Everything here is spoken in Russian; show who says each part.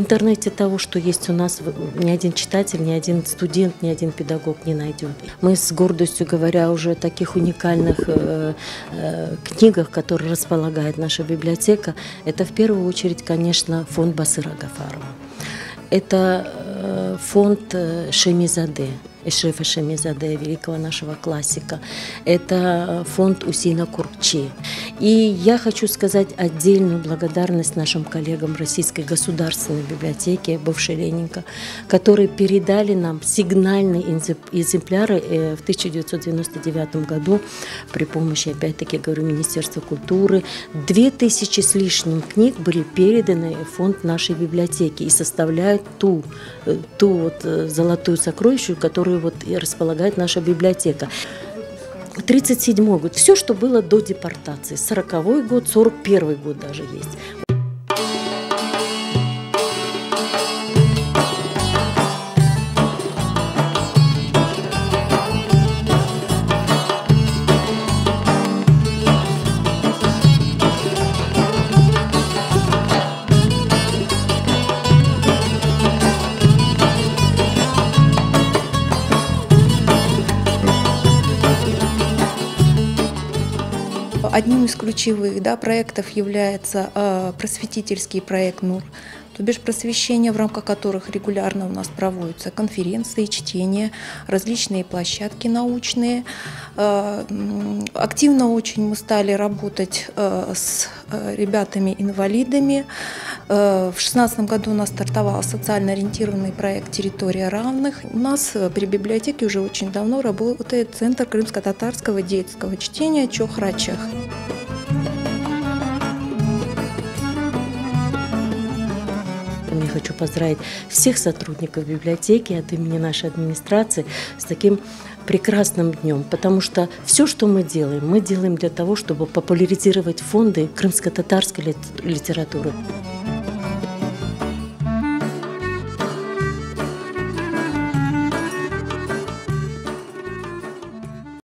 Speaker 1: интернете того, что есть у нас, ни один читатель, ни один студент, ни один педагог не найдет. Мы с гордостью говоря уже о таких уникальных книгах, которые располагает наша библиотека, это в первую очередь, конечно, фонд Басыра Гафарова. Это фонд Шемизаде, Эшрефа Шемизаде, великого нашего классика. Это фонд Усейна Куркчи. И я хочу сказать отдельную благодарность нашим коллегам Российской государственной библиотеки, бывшей Ленинка, которые передали нам сигнальные экземпляры в 1999 году при помощи, опять-таки, говорю, Министерства культуры. 2000 с лишним книг были переданы в фонд нашей библиотеки и составляют ту золотую сокровищу, которую и располагает наша библиотека. 1937 год, все, что было до депортации, 1940 год, 1941 год даже есть.
Speaker 2: Одним из ключевых проектов является просветительский проект «НУР», то бишь просвещение, в рамках которых регулярно у нас проводятся конференции, чтения, различные площадки научные. Активно очень мы стали работать с ребятами-инвалидами. В 2016 году у нас стартовал социально ориентированный проект «Территория равных». У нас при библиотеке уже очень давно работает Центр крымско-татарского детского чтения «Чох-Рачах».
Speaker 1: Я хочу поздравить всех сотрудников библиотеки от имени нашей администрации с таким прекрасным днем, потому что все, что мы делаем для того, чтобы популяризировать фонды крымско-татарской литературы.